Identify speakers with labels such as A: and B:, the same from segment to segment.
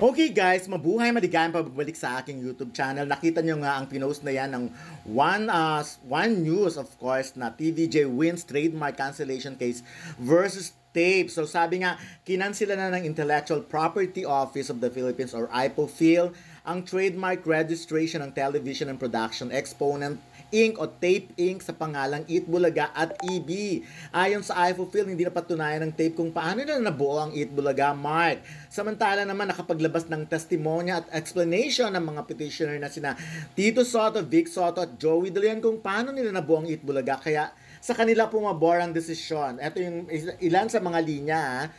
A: Okay guys, mabuhay maligayang pabalik sa aking YouTube channel. Nakita nyo nga ang pinost na yan ng One News, of course, na TVJ wins trademark cancellation case versus tape. So sabi nga, kinansila na ng Intellectual Property Office of the Philippines or IPOPHIL ang trademark registration ng Television and Production Exponent Inc. o Tape Inc. sa pangalang Eat Bulaga at EB. Ayon sa IPOPHIL, hindi na patunayan ng tape kung paano na nabuo ang Eat Bulaga mark. Samantala naman nakapaglabas ng testimonya at explanation ng mga petitioner na sina Tito Soto, Vic Soto at Joey De Leon kung paano nila nabuo ang Eat Bulaga. Kaya sa kanila pumabor ang desisyon. Ito yung ilan sa mga linya.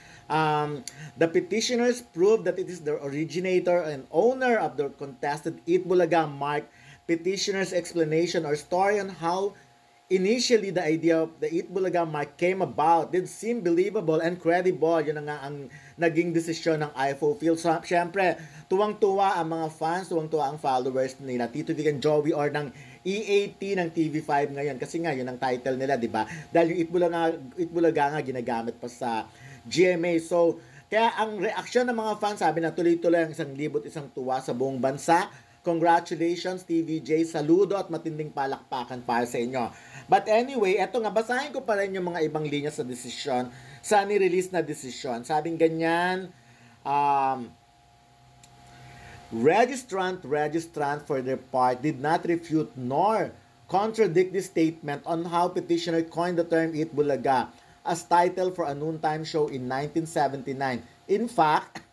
A: The petitioners proved that it is the originator and owner of the contested Eat Bulaga mark. Petitioner's explanation or story on how initially the idea of the Eat Bulaga mark came about did seem believable and credible. Yun nga ang naging desisyon ng IPOPHIL. So, syempre, tuwang-tuwa ang mga fans, tuwang-tuwa ang followers nila Tito Vic and Joey or ng EAT ng TV5 ngayon. Kasi nga, yun ang title nila, di ba? Dahil yung Eat Bulaga nga ginagamit pa sa GMA. So, kaya ang reaksyon ng mga fans, sabi na tuloy-tuloy ang 1,100 tuwa sa buong bansa. Congratulations, TVJ. Saludo at matinding palakpakan para sa inyo. But anyway, eto nga, basahin ko pa rin yung mga ibang linya sa desisyon, sa ni-release na desisyon. Sabing ganyan, registrant for their part did not refute nor contradict this statement on how petitioner coined the term Eat Bulaga as title for a noontime show in 1979. In fact,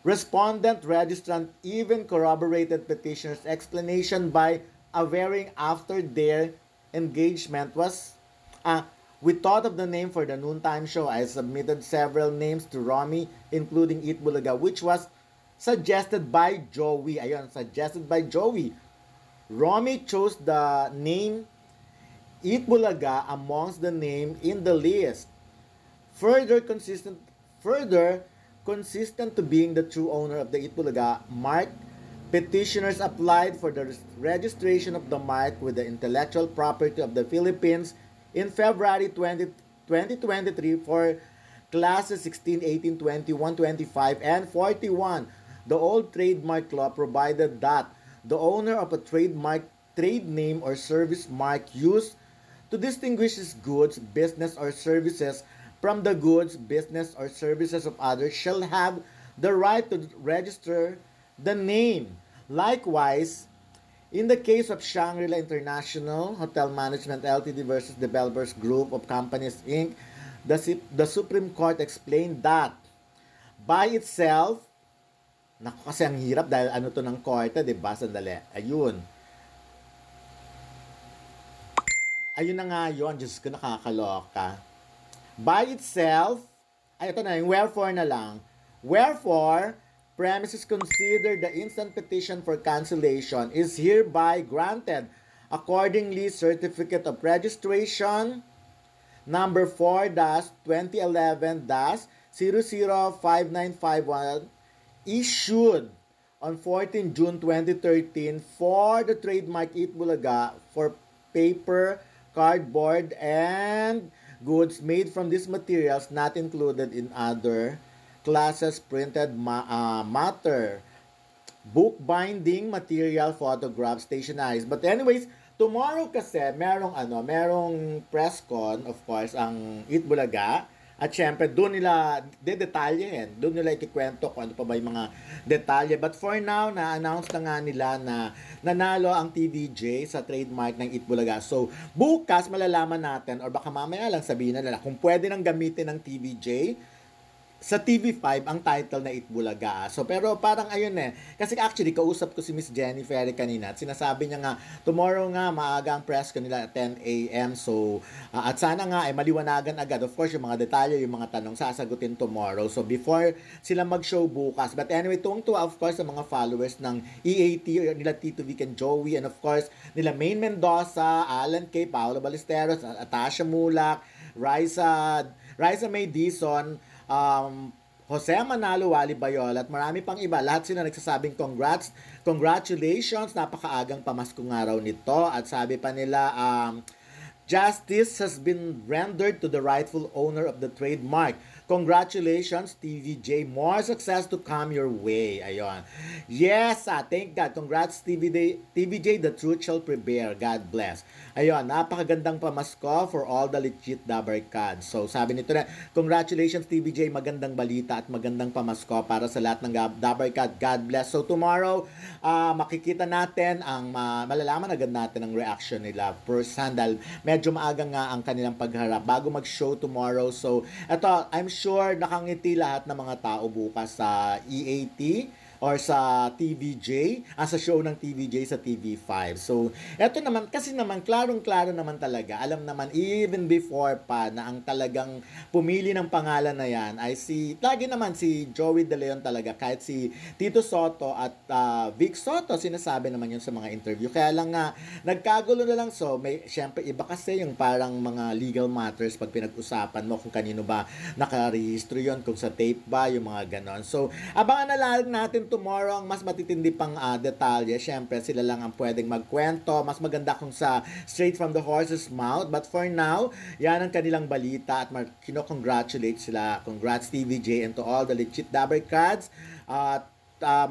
A: respondent registrant even corroborated petitioner's explanation by averring after their engagement was, we thought of the name for the noontime show. I submitted several names to Romy, including Eat Bulaga, which was suggested by Joey. Ayun, suggested by Joey. Romy chose the name Eat Bulaga amongst the name in the list. Further consistent to being the true owner of the Eat Bulaga mark, petitioners applied for the registration of the mark with the Intellectual Property of the Philippines in February 2023 for classes 16, 18, 21, 25, and 41. The old trademark law provided that the owner of a trademark, trade name, or service mark used to distinguish his goods, business, or services from the goods, business, or services of others shall have the right to register the name. Likewise, in the case of Shangri-La International Hotel Management Ltd. versus Developers Group of Companies Inc., the Supreme Court explained that by itself, naku kasi ang hirap dahil ano to ng korte, diba? Sandali. Ayun na nga yun. Diyos ko, nakakaloka. By itself, ito na yung wherefore na lang. Wherefore, premises consider the instant petition for cancellation is hereby granted. Accordingly, Certificate of Registration number 4-2011-005951 issued on 14 June 2013 for the trademark Eat Bulaga for paper, cardboard, and goods made from these materials not included in other classes printed matter, bookbinding material, photographs, stationaries. But anyways, tomorrow kasi merong press con, of course, ang Eat Bulaga. At syempre, doon nila detalyehin. Doon nila ikikwento kung ano pa ba yung mga detalye. But for now, na-announce na nga nila na nanalo ang TVJ sa trademark ng Eat Bulaga. So, bukas malalaman natin or baka mamaya lang sabihin na nila kung pwede nang gamitin ng TVJ sa TV5 ang title na Eat Bulaga. So, pero parang ayun kasi actually, kausap ko si Miss Jenny Ferry kanina at sinasabi niya nga, tomorrow nga, maaga ang press ko nila at 10 a.m. So, at sana nga, maliwanagan agad. Of course, yung mga detalye, yung mga tanong, sasagutin tomorrow. So, before sila mag-show bukas. But anyway, tuwang-tuwa, of course, sa mga followers ng EAT, nila Tito Vic and Joey, and of course, nila Maine Mendoza, Alan K., Paolo Ballesteros, Atasha Mulak, Raisa May Dizon, Jose Manalo, Wally Bayola, at marami pang iba. Lahat sila nagsasabing congratulations, napakaagang pamasko nga raw nito. At sabi pa nila, justice has been rendered to the rightful owner of the trademark. Congratulations, TVJ. More success to come your way. Ayun. Yes, thank God. Congrats, TVJ. The truth shall prevail. God bless. Ayun, napakagandang pamasko for all the legit Dabarkads. So, sabi nito na, congratulations, TVJ. Magandang balita at magandang pamasko para sa lahat ng Dabarkad. God bless. So, tomorrow, makikita natin ang malalaman agad natin ang reaction nila first hand dahil medyo maaga nga ang kanilang pagharap bago mag-show tomorrow. So, eto, I'm sure nakangiti lahat ng mga tao bukas sa EAT or sa TVJ, sa show ng TVJ sa TV5. So, eto naman, kasi naman, klarong-klaro naman talaga, alam naman, even before pa, na ang talagang pumili ng pangalan na yan ay lagi naman si Joey De Leon talaga, kahit si Tito Soto at Vic Soto, sinasabi naman yun sa mga interview. Kaya lang nga, nagkagulo na lang. So, syempre, iba kasi yung parang mga legal matters pag pinag-usapan mo kung kanino ba nakarehistro yun, kung sa tape ba, yung mga ganon. So, abangan na lang natin tomorrow ang mas matitindi pang detalye. Syempre, sila lang ang pwedeng magkwento. Mas maganda kung sa straight from the horse's mouth. But for now, yan ang kanilang balita at kino-congratulate sila. Congrats TVJ and to all the legit Dabarkads. At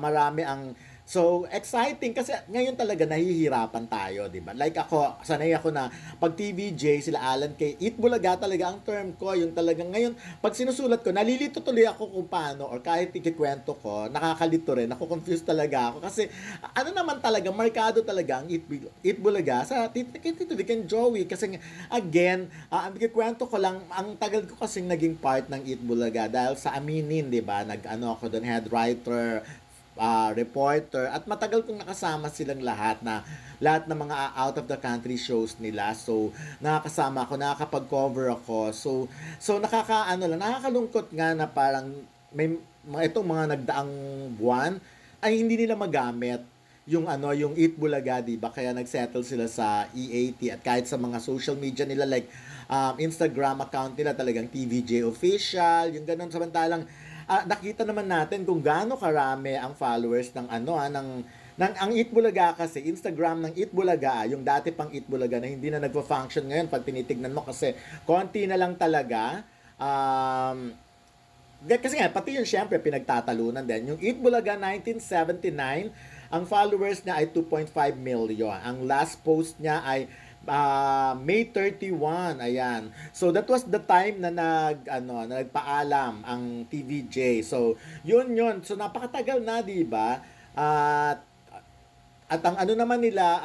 A: marami ang so, exciting kasi ngayon talaga nahihirapan tayo, di ba? Like ako, sanay ako na pag TVJ, sila Alan kay Eat Bulaga talaga ang term ko. Yung talagang ngayon, pag sinusulat ko, nalilito tuloy ako kung paano or kahit ikikwento ko, nakakalito rin. Ako confused talaga ako kasi ano naman talaga, markado talaga ang Eat Bulaga sa Tito Vic and Joey. Kasi again, ang ikikwento ko lang, ang tagal ko kasing naging part ng Eat Bulaga dahil sa Aminin, di ba? Nag-ano ako doon, head writer, reporter, at matagal kong nakasama silang lahat ng mga out of the country shows nila. So, nakakasama ako, nakakapag-cover ako. So nakakalungkot nga na parang itong mga nagdaang buwan ay hindi nila magamit yung Eat Bulaga, di ba? Kaya nagsettle sila sa EAT at kahit sa mga social media nila like Instagram account nila talagang TVJ official, yung ganun. Samantalang nakita naman natin kung gaano karami ang followers ng ang Eat Bulaga kasi, Instagram ng Eat Bulaga, yung dati pang Eat Bulaga na hindi na nagpa-function ngayon pag tinitignan mo kasi konti na lang talaga. Kasi nga, pati yun syempre pinagtatalunan din. Yung Eat Bulaga 1979, ang followers niya ay 2.5 million. Ang last post niya ay May 31, ayan. So that was the time na nagpaalam ang TVJ. So yun. So napakatagal na, 'di ba? At ang naman nila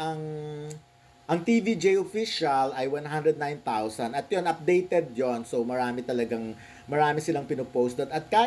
A: ang TVJ official ay 109,000 at yun updated yon. So marami silang pinopost at kahit